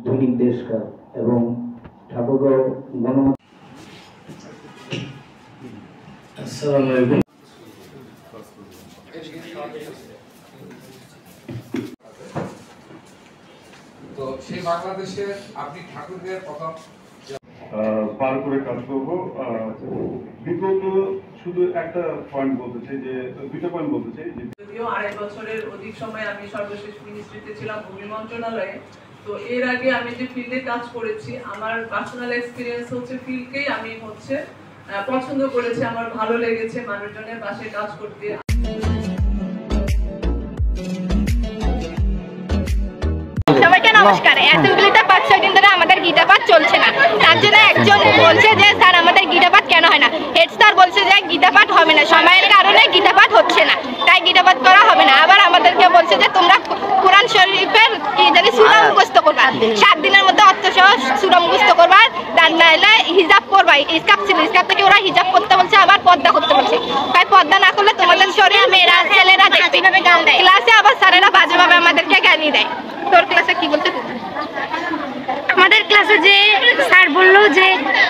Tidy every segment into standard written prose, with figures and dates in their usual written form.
দৈনিক দেশকাল এবং ঠাকুরগাঁও গণমাধ্যম। আসসালামু আলাইকুম। তো সেই বাংলাদেশে আপনি ঠাকুরদের প্রথম পার করে কাজ করব। বিগত শুধু একটা পয়েন্ট বলতে চাই, যে দুইটা পয়েন্ট বলতে চাই। যদিও 2.5 বছরের অধিক সময় আমি সর্বশেষ মিনিস্ট্রিতে ছিলাম ভূমি মন্ত্রণালয়ে। তো এর আগে আমি যে ফিল্ডে কাজ করেছি, আমার পার্সোনাল এক্সপিরিয়েন্স হচ্ছে ফিল্ডকেই আমি পছন্দ করেছি, আমার ভালো লেগেছে মানুষজনের পাশে কাজ করতে। সবাইকে নমস্কার। অ্যাসেম্বলিতে 5-6 দিন ধরে আমাদের গীতা পাঠ চলছে না। তার জন্য একজন বলছে যে স্যার আমাদের গীতা পাঠ কেন হয় না। হেড স্যার বলছে যে গীতা পাঠ হবে না, সময়ের কারণে গীতা পাঠ হচ্ছে না, তাই গীতা পাঠ করা হবে না। আবার আমাদেরকে বলছে যে তোমরা কোরআন শরীফের কি জানি সূরা মুখস্থ করবা, 7 দিনের মধ্যে অর্থসহ সূরা মুখস্থ করবা, আর নাইলে হিজাব করবা। ইসকাপ ছিল, ইসকাপ থেকে ওরা হিজাব করতে বলছে, আবার পর্দা করতে বলছে। তাই পর্দা না করলে তোমাদের শরীর মেয়েরা ছেলেরা দেখবে। ক্লাসে আবার স্যারেরা বাজেভাবে আমাদেরকে গালি দেয়। তোর ক্লাসে কি বলতে? আমাদের ক্লাসে যে স্যার বললো যে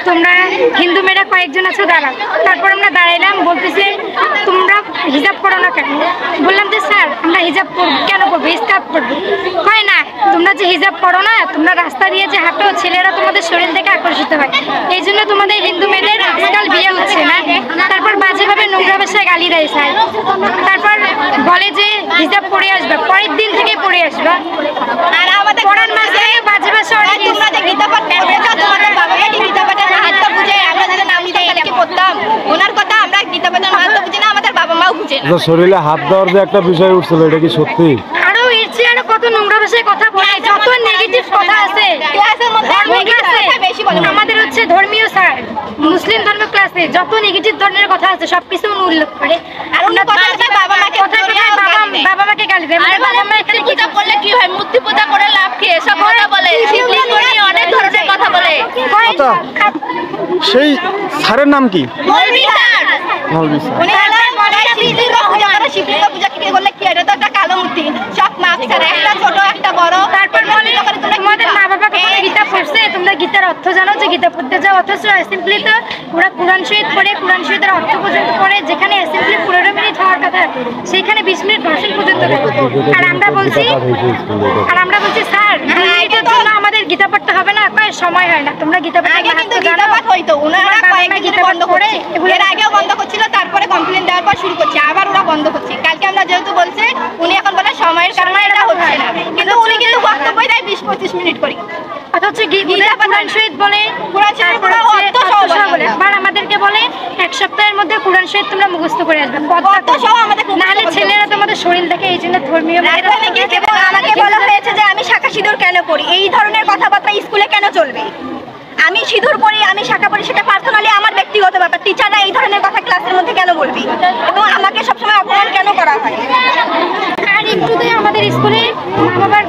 তোমরা হিন্দু মেয়েরা কয়েকজন আছো দাঁড়াও। তারপর আমরা দাঁড়াইলাম, বলতেছে তোমরা হিজাব করো না কেন? বললাম যে স্যার আমরা হিজাব কেন করবো, স্কার্ফ করবো। হয় না, তোমরা যে হিজাব করো না, তোমরা রাস্তা দিয়ে যে হাঁটো, ছেলেরা তোমাদের শরীর থেকে আকর্ষিত হয়, এই জন্য তোমাদের হিন্দু মেয়েদের আজকাল বিয়ে হচ্ছে না। তারপর বাজেভাবে নোংরা ভাষায় গালি দেয় স্যার। তারপর বলে যে হিজাব পরে আসবে, পরের দিন থেকে পরে আসবা। আর আমাদের পড়ার মাঝে বাজে ভাষা তোমরা যে গীতা পাঠ করবে, তোমাদের বাবাকে কি গীতা পাঠের মাহাত্ম্য বুঝে? আমরা যদি নাম নিতে গেলে কি পড়তাম? ওনার কথা আমরা গীতা পাঠের মাহাত্ম্য বুঝি না, আমাদের বাবা মাও বুঝে না। শরীরে হাত দেওয়ার যে একটা বিষয় উঠছিল, এটা কি সত্যি? আরো এর চেয়ে আরো কত নোংরা ভাষায় কথা বলে, যত নেগেটিভ কথা আছে ক্লাসের মধ্যে বেশি বলে। আমাদের হচ্ছে ধর্মীয় স্যার, মুসলিম ধর্ম ক্লাসে যত নেগেটিভ ধরনের কথা আছে সবকিছু উল্লেখ করে। আর ওনার কথা হচ্ছে বাবা মাকে বাবা মাকে গালি দেয়। বাবা মা এখানে গীতা পড়লে কি হয়, মূর্তি পূজা করে লাভ কি, এসব কথা বলে। অনেক ধরনের কথা বলে। আচ্ছা, সেই স্যারের নাম কি? মৌলভী স্যার। মৌলভী স্যার। উনি শিবলিঙ্গ পূজা করে, শিবলিঙ্গ পূজা কি করলে কি, এটা তো একটা কালো মূর্তি। সব মাপ ছাড়া, একটা ছোট একটা বড়। তারপর বলে তোমাদের মা বাবাকে গীতা পড়ছে, তোমরা গীতার অর্থ জানো যে গীতা পড়তে যাও, অথচ অ্যাসেম্বলি তো ওরা কোরআন শরীফ পড়ে, কোরআন শরীফের অর্থ পর্যন্ত পড়ে। যেখানে অ্যাসেম্বলি 15 মিনিট হওয়ার কথা, সেখানে 20 মিনিট ভাষণ পর্যন্ত দেয়। আর আমরা বলছি স্যার এটার জন্য আমাদের গীতা পড়তে হবে না, সময় হয় না। তোমরা গীতা পাঠ হইতো, ওনারা কয়েকদিন বন্ধ করে, এর আগেও বন্ধ করছিল, তারপরে কমপ্লেন দেওয়ার পর শুরু করছে, আবার ওরা বন্ধ করছে। কালকে আমরা যেহেতু বলছে, উনি এখন বলে সময়ের কারণে এটা হচ্ছে না, কিন্তু উনি কিন্তু বক্তব্যই দেয় 20-25 মিনিট করে। অথচ কোরআন শরীফ বলে, আমাদেরকে বলে 1 সপ্তাহের মধ্যে কোরআন শরীফ তোমরা মুখস্থ করে আসবে, নাহলে ছেলেরা তোমাদের শরীর দেখে। এই জন্য ধর্মীয় আমাকে বলা হয়েছে যে আমি শাখা সিঁদুর কেন পড়ি, এই ধরনের কথাবার্তা স্কুলে কেন চলবে? আমি সিঁদুর পড়ি, আমি শাখা পড়ি, সেটা পার্সোনালি আমার ব্যক্তিগত ব্যাপার। টিচাররা এই ধরনের কথা ক্লাসের মধ্যে কেন বলবি, এবং আমাকে সবসময় অপমান কেন করা হয়? আর একটুতে আমাদের স্কুলে মা বাবার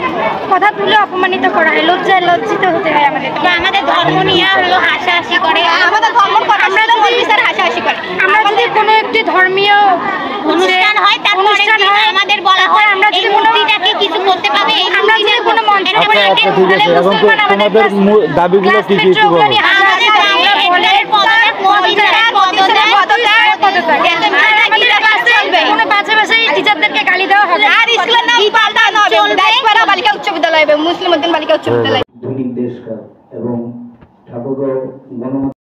কথা তুলে অপমানিত করা হয়, লজ্জিত হতে হয় আমাদের। আমাদের ধর্ম নিয়ে হলো হাসাহাসি করে, আমাদের ধর্ম হাসাহাসি করে। আমরা যদি কোনো একটি ধর্মীয় অনুষ্ঠান হয়, তারপরে আমাদের বলা হয় আমরা যদি মূর্তিটাকে কিছু করতে পাবে, আমরা যদি কোনো মঞ্চ ঠিক আছে, এখন তো তোমাদের দাবিগুলো কি কি একটু বলো। টিচারদেরকে গালি দেওয়া হবে, আর স্কুলের নাম পাল্টানো হবে, দাসপাড়া বালিকা উচ্চ বিদ্যালয় হবে, মুসলিম উদ্দিন বালিকা উচ্চ বিদ্যালয়। দৈনিক দেশকাল এবং ঠাকুরগাঁও গণমাধ্যম।